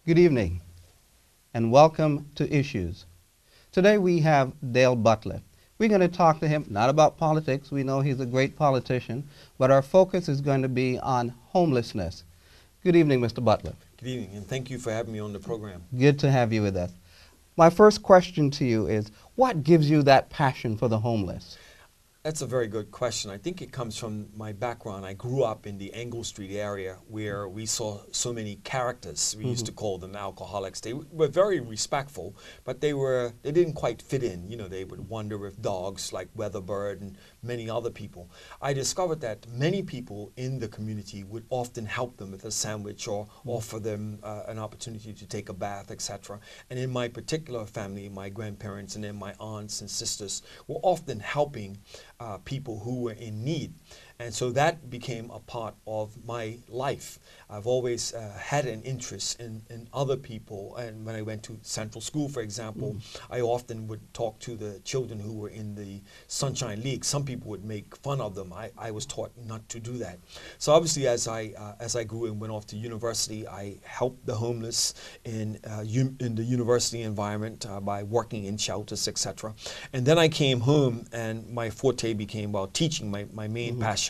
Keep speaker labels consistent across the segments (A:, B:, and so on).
A: Good evening, and welcome to Issues. Today we have DaleButler. We're going to talk to him not about politics. We know he's a great politician, but our focus is going to be on homelessness. Good evening, Mr. Butler.
B: Good evening, and thank you for having me on the program.
A: Good to have you with us. My first question to you is, what gives you that passion for the homeless?
B: That's a very good question. I think it comes from my background. I grew up in the Angle Street area where we saw so many characters. We used to call them alcoholics. They were very respectful, but they didn't quite fit in. You know, they would wander with dogs like Weatherbird and many other people. I discovered that many people in the community would often help them with a sandwich or offer them an opportunity to take a bath, etc. And in my particular family, my grandparents and then my aunts and sisters were often helping people who were in need. And so that became a part of my life. I've always had an interest in other people. And when I went to Central School, for example, I often would talk to the children who were in the Sunshine League. Some people would make fun of them. I was taught not to do that. So obviously, as I grew and went off to university, I helped the homeless in the university environment by working in shelters, etc. And then I came home, and my forte became, well, teaching, my main passion.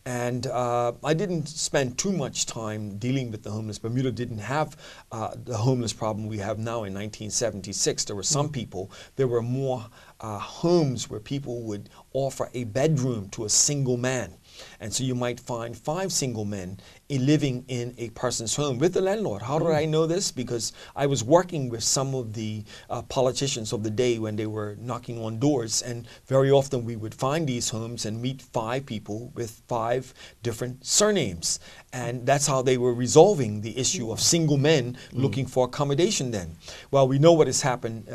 B: And I didn't spend too much time dealing with the homeless. Bermuda didn't have the homeless problem we have now in 1976. There were some people, there were more homes where people would offer a bedroom to a single man. And so you might find 5 single men living in a person's home with the landlord. How did I know this? Because I was working with some of the politicians of the day when they were knocking on doors, and very often we would find these homes and meet 5 people with 5 different surnames. And that's how they were resolving the issue of single men looking for accommodation then. Well, we know what has happened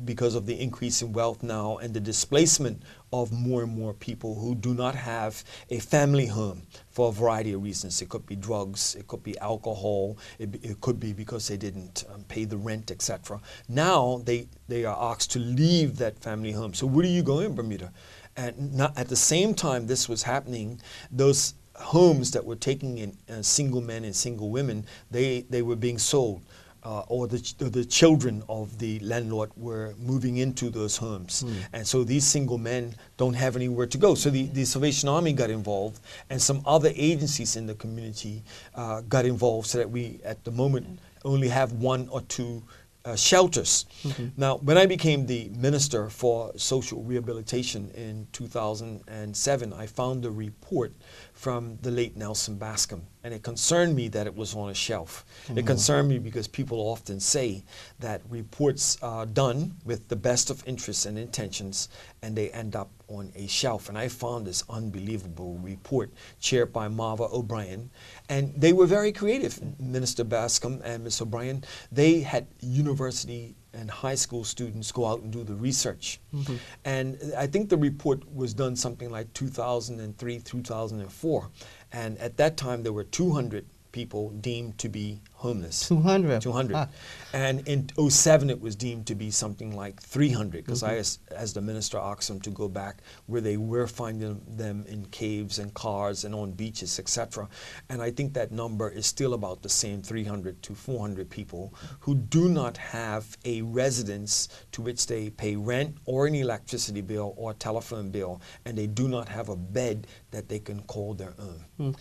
B: because of the increase in wealth now and the displacement of more and more people who do not have a family home for a variety of reasons. It could be drugs, it could be alcohol, it could be because they didn't pay the rent, etc. Now they are asked to leave that family home. So where do you go in Bermuda? And not, at the same time this was happening, those homes that were taking in single men and single women, they were being sold. Or the children of the landlord were moving into those homes. And so these single men don't have anywhere to go. So the Salvation Army got involved, and some other agencies in the community got involved, so that we, at the moment, only have 1 or 2 shelters. Now, when I became the Minister for Social Rehabilitation in 2007, I found a report from the late Nelson Bascom, and it concerned me that it was on a shelf. It concerned me because people often say that reports are done with the best of interests and intentions, and they end up on a shelf. And I found this unbelievable report chaired by Marva O'Brien, and they were very creative. Minister Bascom and Ms. O'Brien, they had university and high school students go out and do the research. And I think the report was done something like 2003, 2004. And at that time, there were 200 people deemed to be homeless.
A: 200?
B: 200. And in 2007, it was deemed to be something like 300, because I, as the minister, asked them to go back where they were finding them in caves and cars and on beaches, etc. And I think that number is still about the same, 300 to 400 people who do not have a residence to which they pay rent or an electricity bill or telephone bill, and they do not have a bed that they can call their own.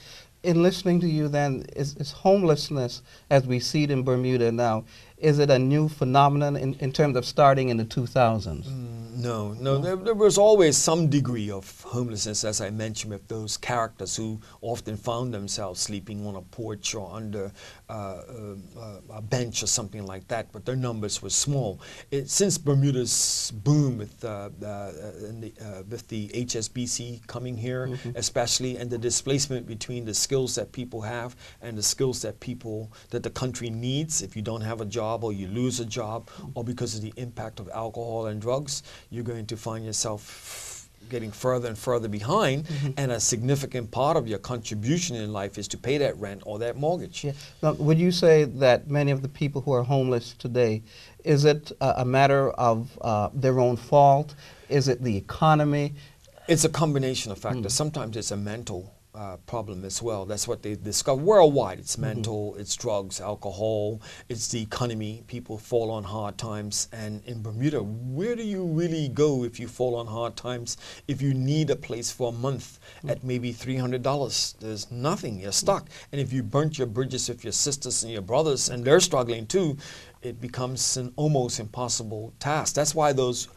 A: In listening to you then, is homelessness, as we see it in Bermuda now, is it a new phenomenon in terms of starting in the 2000s?
B: No. There was always some degree of homelessness, as I mentioned, with those characters who often found themselves sleeping on a porch or under a bench or something like that, but their numbers were small. Since Bermuda's boom with the HSBC coming here, especially, and the displacement between the skills that people have and the skills that the country needs. If you don't have a job or you lose a job, or because of the impact of alcohol and drugs, you're going to find yourself getting further and further behind, and a significant part of your contribution in life is to pay that rent or that mortgage.
A: Yeah. Now, would you say that many of the people who are homeless today, is it a matter of their own fault? Is it the economy?
B: It's a combination of factors. Sometimes it's a mental problem as well. That's what they discovered worldwide. It's mental, it's drugs, alcohol, it's the economy. People fall on hard times. And in Bermuda, where do you really go if you fall on hard times? If you need a place for a month at maybe $300, there's nothing. You're stuck. And if you burnt your bridges with your sisters and your brothers, and they're struggling too, it becomes an almost impossible task. That's why those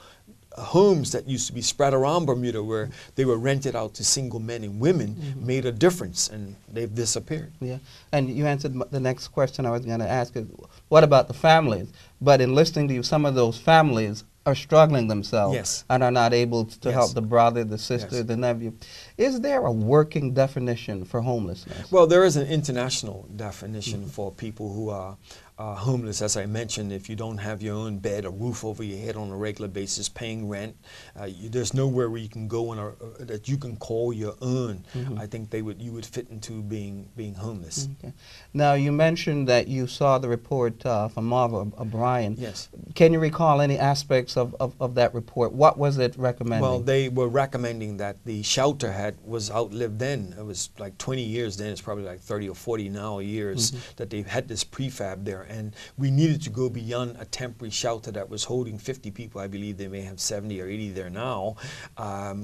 B: homes that used to be spread around Bermuda, where they were rented out to single men and women, made a difference, and they've disappeared.
A: Yeah, and you answered the next question I was going to ask is, what about the families? But in listening to you, some of those families are struggling themselves,
B: yes,
A: and are not able to
B: yes,
A: help the brother, the sister,
B: yes,
A: the nephew. Is there a working definition for homelessness?
B: Well, there is an international definition for people who are homeless. As I mentioned, if you don't have your own bed, a roof over your head on a regular basis, paying rent, there's nowhere where you can go that you can call your own. I think you would fit into being homeless.
A: Okay. Now, you mentioned that you saw the report from Marva O'Brien.
B: Yes.
A: Can you recall any aspects of that report? What was it recommending?
B: Well, they were recommending that the shelter was outlived then. It was like 20 years then. It's probably like 30 or 40 now years that they've had this prefab there. And we needed to go beyond a temporary shelter that was holding 50 people. I believe they may have 70 or 80 there now.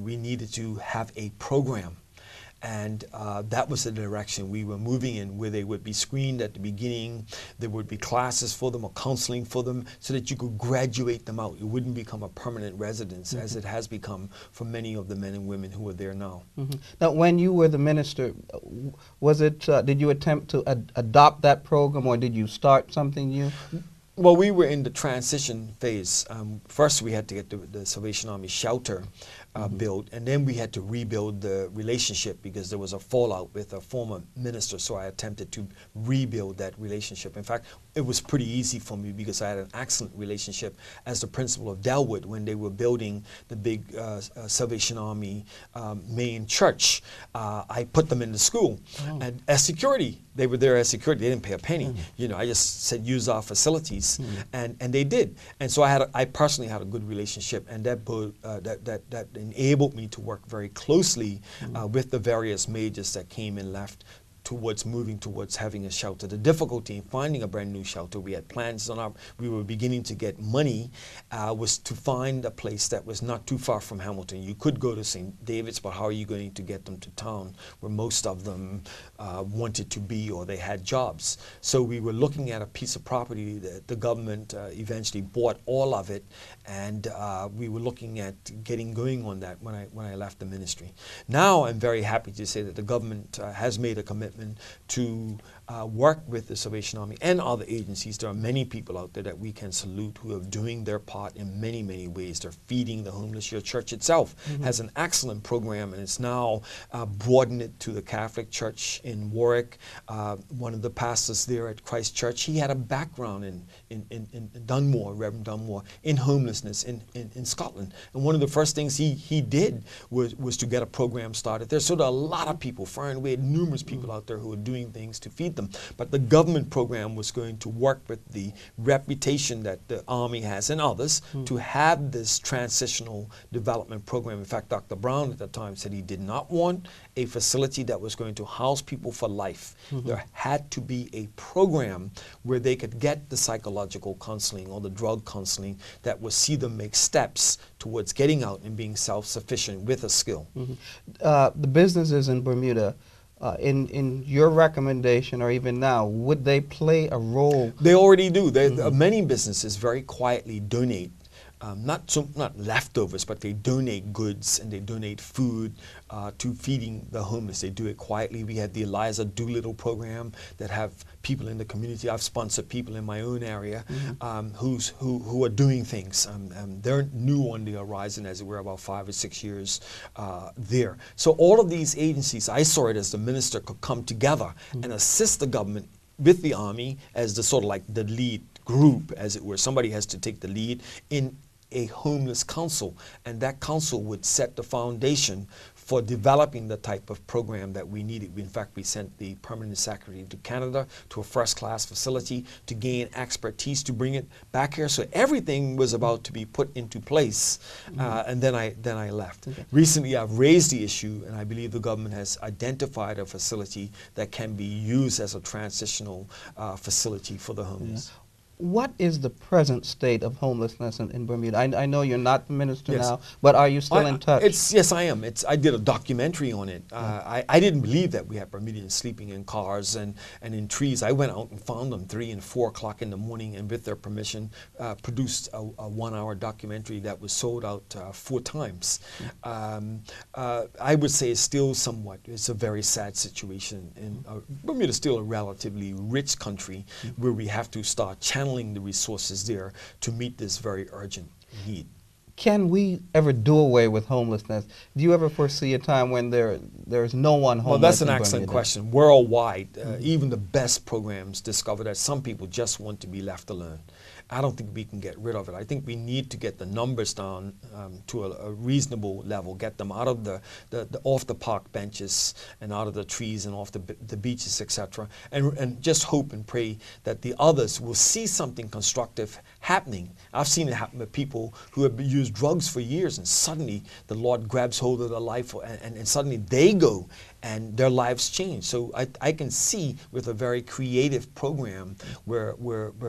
B: We needed to have a program. And that was the direction we were moving in, where they would be screened at the beginning. There would be classes for them or counseling for them so that you could graduate them out. It wouldn't become a permanent residence as it has become for many of the men and women who are there now.
A: Now, when you were the minister, was it, did you attempt to adopt that program, or did you start something new?
B: Well, we were in the transition phase. First, we had to get the Salvation Army shelter built, and then we had to rebuild the relationship because there was a fallout with a former minister, so I attempted to rebuild that relationship. In fact, it was pretty easy for me because I had an excellent relationship as the principal of DaleButler when they were building the big Salvation Army main church. I put them in the school, and as security. They were there as security. They didn't pay a penny. You know, I just said use our facilities, and they did. And so I personally had a good relationship, and that enabled me to work very closely with the various majors that came and left towards moving towards having a shelter. The difficulty in finding a brand new shelter, we had plans on we were beginning to get money, was to find a place that was not too far from Hamilton. You could go to St. David's, but how are you going to get them to town where most of them wanted to be or they had jobs? So we were looking at a piece of property that the government eventually bought all of it, and we were looking at getting going on that when I left the ministry. Now I'm very happy to say that the government has made a commitment to work with the Salvation Army and other agencies. There are many people out there that we can salute who are doing their part in many, many ways. They're feeding the homeless. Your church itself has an excellent program, and it's now broadened it to the Catholic Church in Warwick. One of the pastors there at Christ Church, he had a background in Dunmore, Reverend Dunmore, in homelessness in Scotland. And one of the first things he did was to get a program started there. So there are a lot of people, far and away, numerous people out there who are doing things to feed them. But the government program was going to work with the reputation that the Army has and others to have this transitional development program. In fact, Dr. Brown at the time said he did not want a facility that was going to house people for life. There had to be a program where they could get the psychological counseling or the drug counseling that would see them make steps towards getting out and being self-sufficient with a skill.
A: The businesses in Bermuda, in your recommendation or even now, would they play a role?
B: They already do. Many businesses very quietly donate, not leftovers, but they donate goods and they donate food to feeding the homeless. They do it quietly. We have the Eliza Doolittle program that have people in the community. I've sponsored people in my own area who are doing things. They're new on the horizon, as it were, about 5 or 6 years there. So all of these agencies, I saw it as the minister could come together and assist the government with the Army as the sort of like the lead group, as it were. Somebody has to take the lead in a homeless council, and that council would set the foundation for developing the type of program that we needed. In fact, we sent the permanent secretary to Canada to a first-class facility to gain expertise to bring it back here. So everything was about to be put into place, and then I left.
A: Okay.
B: Recently, I've raised the issue, and I believe the government has identified a facility that can be used as a transitional facility for the homeless.
A: Yeah. What is the present state of homelessness in Bermuda? I know you're not the minister
B: Yes.
A: now, but are you still in touch?
B: Yes, I am. I did a documentary on it. I didn't believe that we had Bermudians sleeping in cars and in trees. I went out and found them 3 and 4 o'clock in the morning, and with their permission, produced a 1-hour documentary that was sold out 4 times. I would say it's still it's a very sad situation. And Bermuda is still a relatively rich country where we have to start channeling the resources there to meet this very urgent need.
A: Can we ever do away with homelessness? Do you ever foresee a time when there's no one homeless?
B: Well, that's an
A: in
B: excellent
A: Bermuda?
B: question. Worldwide, even the best programs discover that some people just want to be left alone. I don't think we can get rid of it. I think we need to get the numbers down to a reasonable level, get them out of the off the park benches and out of the trees and off the beaches, etc. And just hope and pray that the others will see something constructive happening. I've seen it happen with people who have used drugs for years, and suddenly the Lord grabs hold of their life, and suddenly they go and their lives change. So I can see with a very creative program where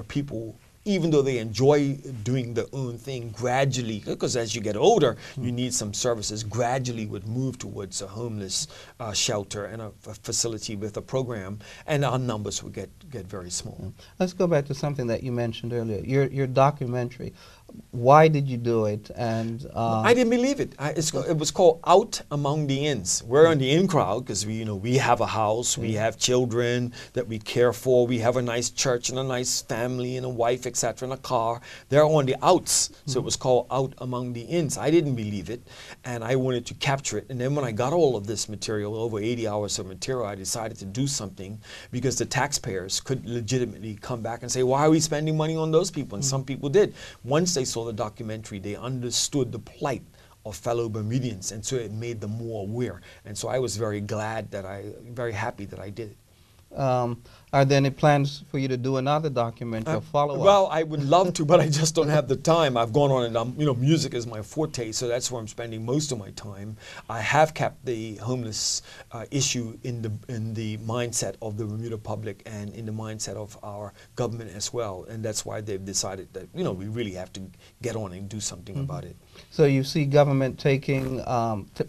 B: people, even though they enjoy doing their own thing, gradually, because as you get older, you need some services, gradually would move towards a homeless shelter and a facility with a program, and our numbers would get very small.
A: Let's go back to something that you mentioned earlier, your documentary. Why did you do it? And
B: I didn't believe it. It was called Out Among the Inns. We're in the in crowd because we have a house, we have children that we care for, we have a nice church and a nice family and a wife, etc., and a car. They're on the outs, so it was called Out Among the Inns. I didn't believe it, and I wanted to capture it. And then when I got all of this material, over 80 hours of material, I decided to do something because the taxpayers could legitimately come back and say, why are we spending money on those people? And some people did. Once they saw the documentary, they understood the plight of fellow Bermudians, and so it made them more aware. And so I was very happy that I did it.
A: Are there any plans for you to do another documentary or follow-up?
B: Well, I would love to, but I just don't have the time. I've gone on and music is my forte, so that's where I'm spending most of my time. I have kept the homeless issue in the mindset of the Bermuda public and in the mindset of our government as well, and that's why they've decided that we really have to get on and do something about it.
A: So you see government taking,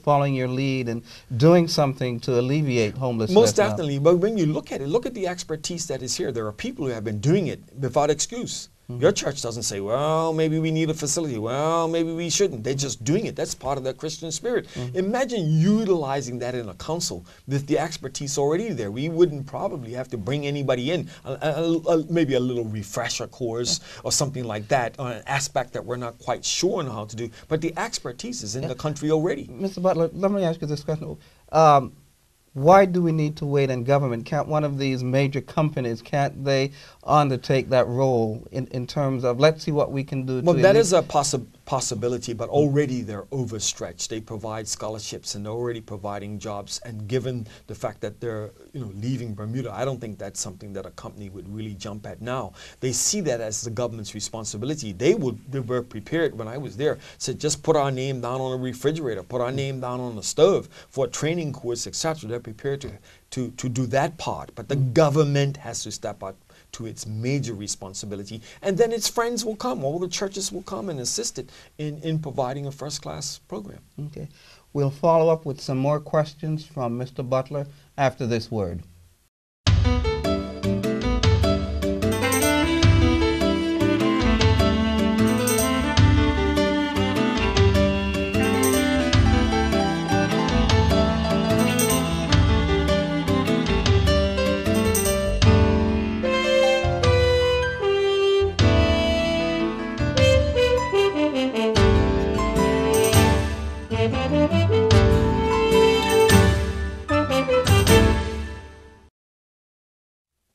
A: following your lead and doing something to alleviate homelessness.
B: Most definitely, but when you look at it, look at the expertise that is here. There are people who have been doing it without excuse. Your church doesn't say, well, maybe we need a facility. Well, maybe we shouldn't. They're just doing it. That's part of their Christian spirit. Imagine utilizing that in a council with the expertise already there. We wouldn't probably have to bring anybody in, maybe a little refresher course or something like that, on an aspect that we're not quite sure on how to do. But the expertise is in the country already.
A: Mr. Butler, let me ask you this question. Why do we need to wait in government? Can't one of these major companies, can't they undertake that role in terms of, let's see what we can do?
B: Well, that is a possibility, but already they're overstretched. They provide scholarships and they're already providing jobs, and given the fact that they're leaving Bermuda, I don't think that's something that a company would really jump at now. They see that as the government's responsibility. They were prepared when I was there, said just put our name down on a refrigerator, put our name down on the stove for a training course, etc. They're prepared to do that part, but the government has to step up to its major responsibility, and then its friends will come, all the churches will come and assist it in providing a first-class program.
A: Okay. We'll follow up with some more questions from Mr. Butler after this word.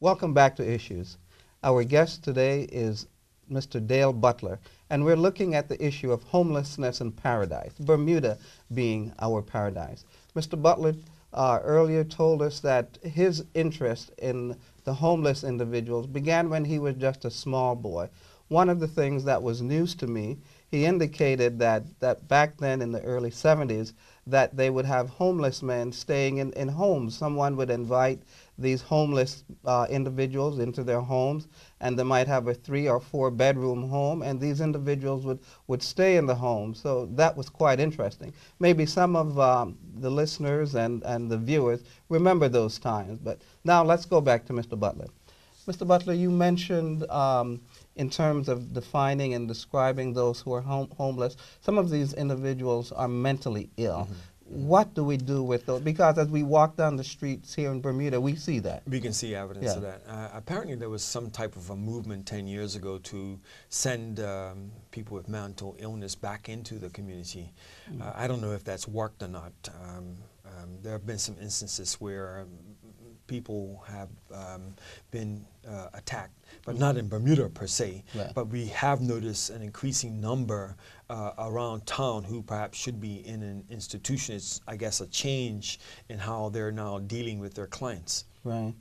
A: Welcome back to Issues. Our guest today is Mr. DaleButler, and we're looking at the issue of homelessness in paradise, Bermuda being our paradise. Mr. Butler earlier told us that his interest in the homeless individuals began when he was just a small boy. One of the things that was news to me, he indicated that back then in the early 70s, that they would have homeless men staying in homes. Someone would invite these homeless individuals into their homes, and they might have a 3 or 4 bedroom home, and these individuals would stay in the home. So that was quite interesting. Maybe some of the listeners and the viewers remember those times. But now let's go back to Mr. Butler. Mr. Butler, you mentioned in terms of defining and describing those who are homeless, some of these individuals are mentally ill. Mm-hmm. What do we do with those? Because as we walk down the streets here in Bermuda, we see that.
B: We can see evidence of that. Apparently there was some type of a movement 10 years ago to send people with mental illness back into the community. Mm-hmm. I don't know if that's worked or not. There have been some instances where people have been attacked, but not in Bermuda per se. Right. But we have noticed an increasing number around town who perhaps should be in an institution. It's, I guess, a change in how they're now dealing with their clients.
A: Right.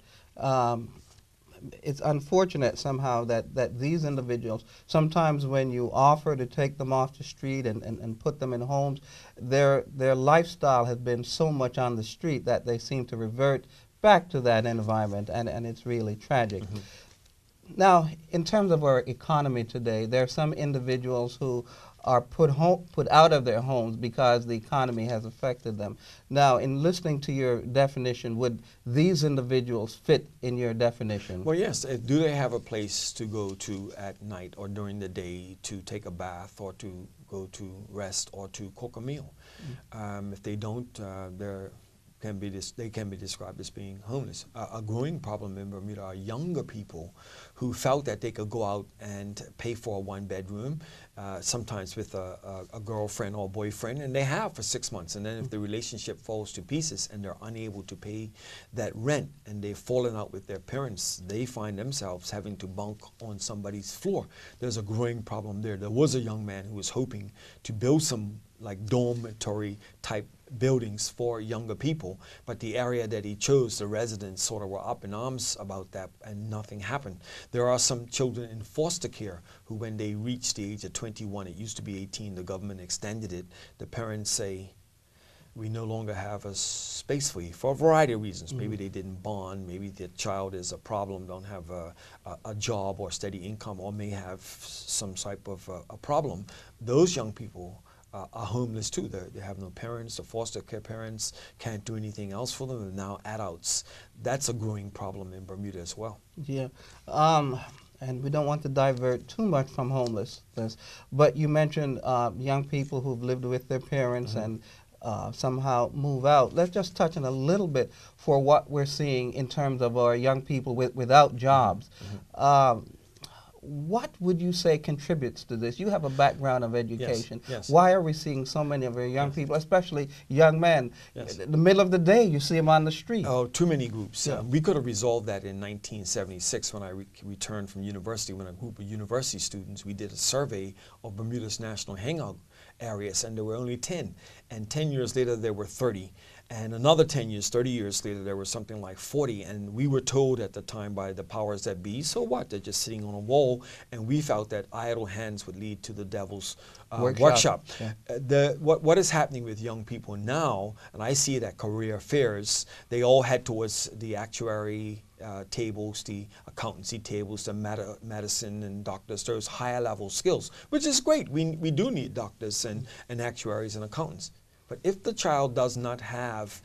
A: It's unfortunate somehow that these individuals, sometimes when you offer to take them off the street and put them in homes, their lifestyle has been so much on the street that they seem to revert back to that environment, and it's really tragic. Mm-hmm. Now, in terms of our economy today, there are some individuals who are put out of their homes because the economy has affected them. Now, in listening to your definition, would these individuals fit in your definition?
B: Well, yes. Do they have a place to go to at night or during the day to take a bath or to go to rest or to cook a meal? Mm-hmm. If they don't, they can be described as being homeless. A growing problem in Bermuda are younger people who felt that they could go out and pay for a 1-bedroom, sometimes with a girlfriend or boyfriend, and they have for 6 months. And then if the relationship falls to pieces and they're unable to pay that rent and they've fallen out with their parents, they find themselves having to bunk on somebody's floor. There's a growing problem there. There was a young man who was hoping to build some like dormitory type buildings for younger people, but the area that he chose, the residents sort of were up in arms about that, and nothing happened. There are some children in foster care who, when they reach the age of 21, it used to be 18, the government extended it, the parents say, we no longer have a space for you, for a variety of reasons. Mm-hmm. Maybe they didn't bond, maybe the child is a problem, don't have a job or steady income, or may have some type of a problem. Those young people are homeless too. They have no parents. The foster care parents can't do anything else for them. They're now adults. That's a growing problem in Bermuda as well.
A: Yeah. And we don't want to divert too much from homelessness, but you mentioned young people who've lived with their parents mm-hmm. and somehow move out. Let's just touch on a little bit for what we're seeing in terms of our young people without jobs. Mm-hmm. What would you say contributes to this? You have a background of education.
B: Yes, yes.
A: Why are we seeing so many of our young people, especially young men, in the middle of the day, you see them on the street?
B: Oh, too many groups. Yeah. We could have resolved that in 1976 when I returned from university, when a group of university students, we did a survey of Bermuda's national hangout areas, and there were only 10. And 10 years later, there were 30. And another 10 years, 30 years later, there was something like 40. And we were told at the time by the powers that be, so what? They're just sitting on a wall. And we felt that idle hands would lead to the devil's workshop. Yeah. What is happening with young people now, and I see it at career fairs, they all head towards the actuary tables, the accountancy tables, the medicine and doctors, those higher level skills, which is great. We do need doctors and actuaries and accountants. But if the child does not have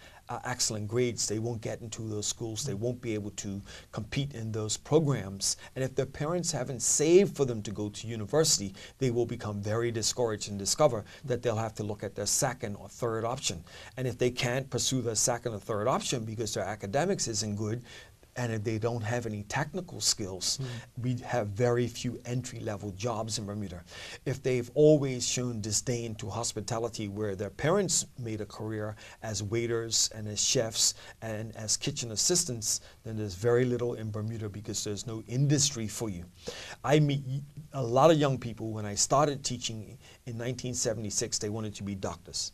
B: excellent grades, they won't get into those schools, they won't be able to compete in those programs. And if their parents haven't saved for them to go to university, they will become very discouraged and discover that they'll have to look at their second or third option. And if they can't pursue their second or third option because their academics isn't good, And if they don't have any technical skills, we have very few entry-level jobs in Bermuda. If they've always shown disdain to hospitality, where their parents made a career as waiters and as chefs and as kitchen assistants, then there's very little in Bermuda because there's no industry for you. I meet a lot of young people. When I started teaching in 1976, they wanted to be doctors.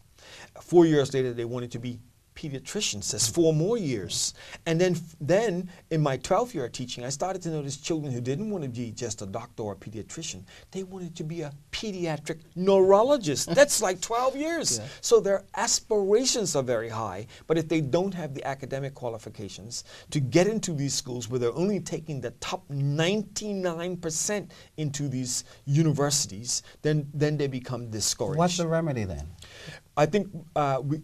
B: 4 years later, they wanted to be pediatricians. That's 4 more years. And then in my 12th year of teaching, I started to notice children who didn't want to be just a doctor or a pediatrician. They wanted to be a pediatric neurologist. That's like 12 years. Yeah. So their aspirations are very high, but if they don't have the academic qualifications to get into these schools where they're only taking the top 99% into these universities, then they become discouraged.
A: What's the remedy then?
B: I think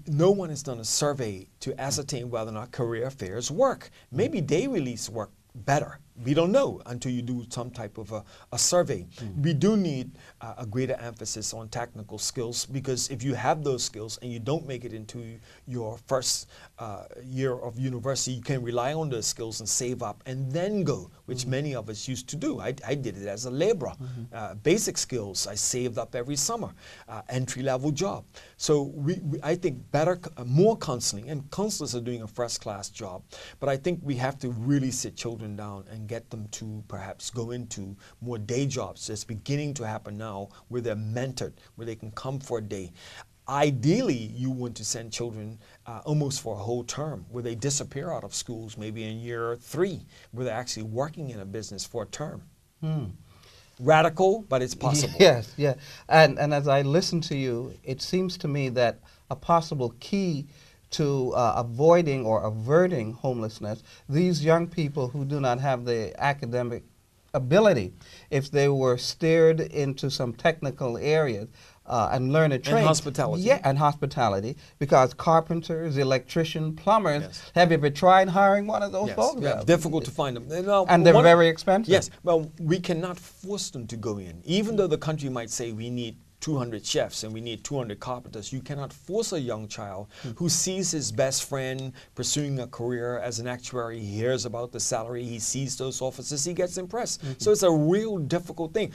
B: no one has done a survey to ascertain whether or not career fairs work. Maybe day release work better. We don't know until you do some type of a survey. We do need a greater emphasis on technical skills, because if you have those skills and you don't make it into your first year of university, you can rely on those skills and save up and then go, which many of us used to do. I did it as a laborer. Basic skills, I saved up every summer. Entry-level job. So I think more counseling, and counselors are doing a first-class job, but I think we have to really sit children down and get them to perhaps go into more day jobs. It's beginning to happen now, where they're mentored, where they can come for a day. Ideally, you want to send children almost for a whole term, where they disappear out of schools maybe in year 3, where they're actually working in a business for a term. Radical, but it's possible.
A: Yes, yeah. And as I listen to you, it seems to me that a possible key to avoiding or averting homelessness, these young people who do not have the academic ability, if they were steered into some technical areas and learn a trade.
B: And hospitality.
A: Yeah, and hospitality, because carpenters, electricians, plumbers, have you ever tried hiring one of those folks?
B: Yeah, difficult to find them.
A: And they're very expensive.
B: Yes, well, we cannot force them to go in. Even though the country might say we need 200 chefs and we need 200 carpenters, you cannot force a young child who sees his best friend pursuing a career as an actuary. He hears about the salary, he sees those offices, he gets impressed. So it's a real difficult thing.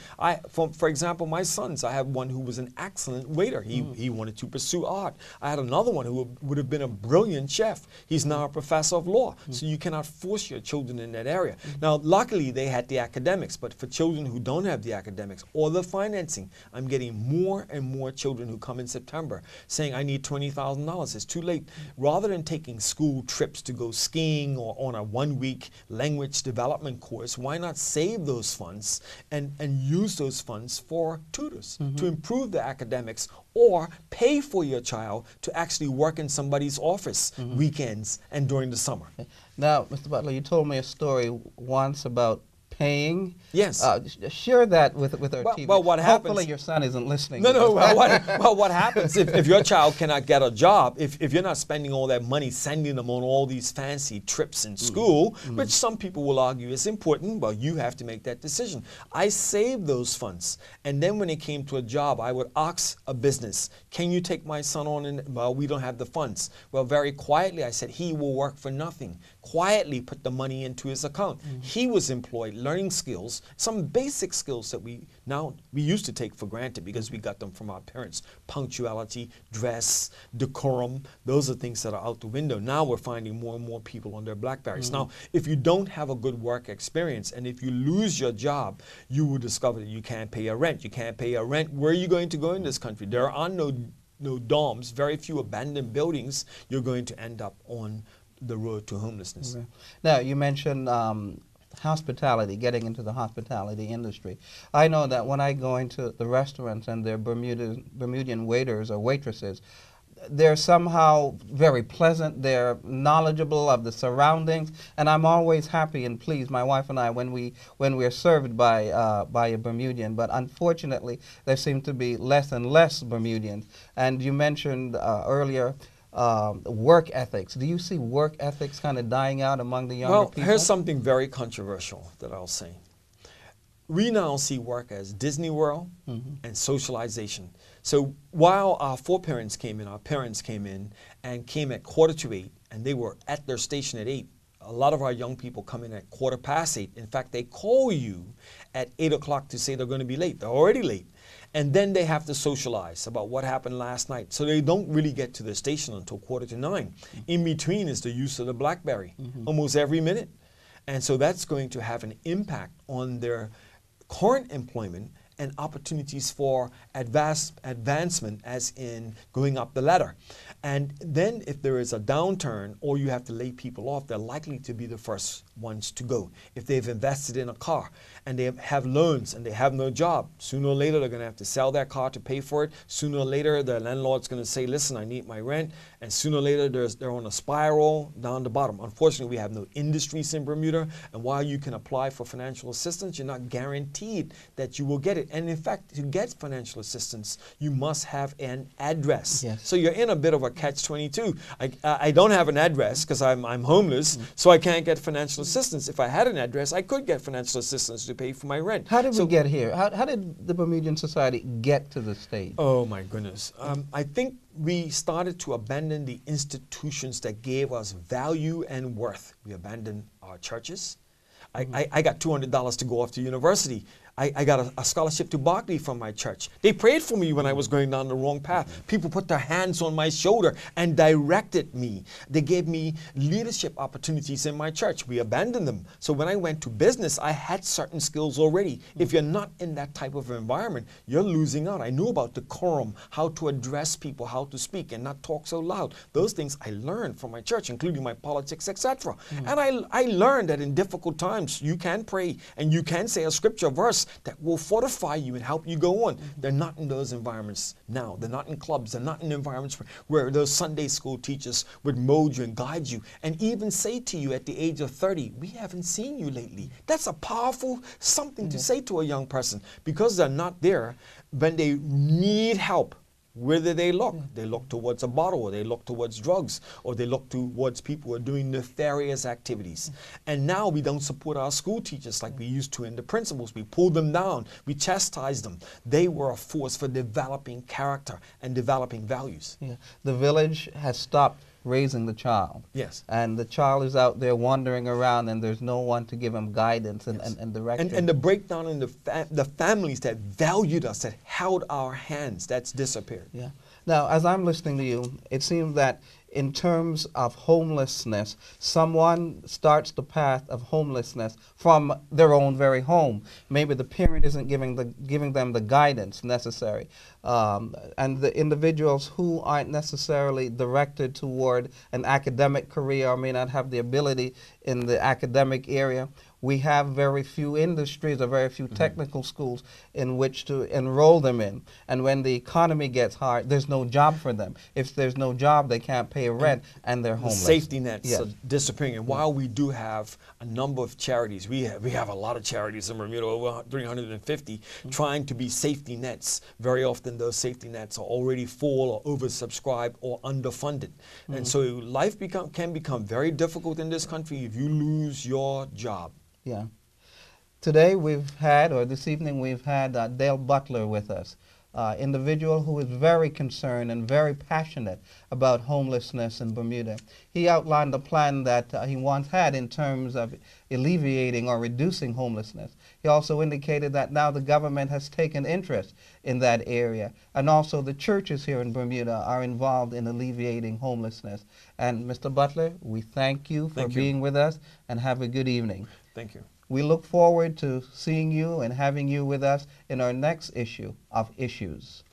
B: For example, my sons, I have one who was an excellent waiter. He wanted to pursue art. I had another one who would have been a brilliant chef. He's now a professor of law. So you cannot force your children in that area. Now, luckily, they had the academics, but for children who don't have the academics or the financing, I'm getting more and more children who come in September saying, I need $20,000. It's too late. Rather than taking school trips to go skiing or on a 1-week language development course, why not save those funds and use those funds for tutors to improve the academics, or pay for your child to actually work in somebody's office weekends and during the summer.
A: Now, Mr. Butler, you told me a story once about paying.
B: Yes.
A: Share that with our TV.
B: Well, what happens?
A: Hopefully your son isn't listening.
B: No. What happens if your child cannot get a job, if you're not spending all that money sending them on all these fancy trips in school, which some people will argue is important, well, you have to make that decision. I saved those funds, and then when it came to a job, I would ask a business, can you take my son on? And well, we don't have the funds. Well, very quietly, I said, he will work for nothing. Quietly put the money into his account. He was employed, learning skills, some basic skills that we used to take for granted because we got them from our parents. Punctuality, dress, decorum, those are things that are out the window. Now we're finding more and more people on their BlackBerries. Now, if you don't have a good work experience, and if you lose your job, you will discover that you can't pay a rent. You can't pay a rent. Where are you going to go in this country? There are no dorms, very few abandoned buildings. You're going to end up on the road to homelessness.
A: Okay. Now, you mentioned hospitality, getting into the hospitality industry. I know that when I go into the restaurants and they're Bermudian waiters or waitresses, they're somehow very pleasant, they're knowledgeable of the surroundings, and I'm always happy and pleased, my wife and I, when we're served by a Bermudian. But unfortunately, there seem to be less and less Bermudians. And you mentioned earlier work ethics. Do you see work ethics kind of dying out among the younger people?
B: Well, here's something very controversial that I'll say. We now see work as Disney World and socialization. So while our parents came in and came at 7:45, and they were at their station at 8, a lot of our young people come in at 8:15. In fact, they call you at 8 o'clock to say they're going to be late. They're already late. And then they have to socialize about what happened last night. So they don't really get to the station until 8:45. In between is the use of the BlackBerry, almost every minute. And so that's going to have an impact on their current employment and opportunities for advancement, as in going up the ladder. And then if there is a downturn or you have to lay people off, they're likely to be the first ones to go. If they've invested in a car and they have loans and they have no job, sooner or later they're going to have to sell that car to pay for it. Sooner or later the landlord's going to say, listen, I need my rent. And sooner or later they're on a spiral down the bottom. Unfortunately, we have no industries in Bermuda. And while you can apply for financial assistance, you're not guaranteed that you will get it. And in fact, to get financial assistance, you must have an address.
A: Yes.
B: So you're in a bit of a catch-22. I don't have an address because I'm homeless, so I can't get financial assistance. If I had an address, I could get financial assistance to pay for my rent.
A: How did we get here? How did the Bermudian society get to this stage?
B: Oh my goodness. I think we started to abandon the institutions that gave us value and worth. We abandoned our churches. I got $200 to go off to university. I got a scholarship to Berkeley from my church. They prayed for me when I was going down the wrong path. People put their hands on my shoulder and directed me. They gave me leadership opportunities in my church. We abandoned them. So when I went to business, I had certain skills already. If you're not in that type of environment, you're losing out. I knew about decorum, how to address people, how to speak and not talk so loud. Those things I learned from my church, including my politics, etc. And I learned that in difficult times, you can pray and you can say a scripture verse that will fortify you and help you go on. They're not in those environments now. They're not in clubs. They're not in environments where those Sunday school teachers would mold you and guide you and even say to you at the age of 30, we haven't seen you lately. That's a powerful something to say to a young person, because they're not there when they need help. Where do they look? They look towards a bottle, or they look towards drugs, or they look towards people who are doing nefarious activities. And now we don't support our school teachers like we used to, and the principals. We pull them down. We chastise them. They were a force for developing character and developing values.
A: Yeah. The village has stopped raising the child.
B: Yes.
A: And the child is out there wandering around, and there's no one to give him guidance and, and direction.
B: And the breakdown in the families that valued us, that held our hands, that's disappeared.
A: Yeah. Now, as I'm listening to you, it seems that in terms of homelessness, someone starts the path of homelessness from their own very home. Maybe the parent isn't giving them the guidance necessary. And the individuals who aren't necessarily directed toward an academic career or may not have the ability in the academic area, we have very few industries or very few technical schools in which to enroll them in. And when the economy gets hard, there's no job for them. If there's no job, they can't pay rent and they're homeless.
B: The safety nets
A: Yes.
B: are disappearing. And while we do have a number of charities, we have a lot of charities in Bermuda, over 350, trying to be safety nets. Very often those safety nets are already full or oversubscribed or underfunded. And so life can become very difficult in this country if you lose your job.
A: Yeah. Today we've had, or this evening we've had DaleButler with us, individual who is very concerned and very passionate about homelessness in Bermuda. He outlined a plan that he once had in terms of alleviating or reducing homelessness. He also indicated that now the government has taken interest in that area, and also the churches here in Bermuda are involved in alleviating homelessness. And Mr. Butler, we thank you for being with us, and have a good evening.
B: Thank you.
A: We look forward to seeing you and having you with us in our next issue of Issues.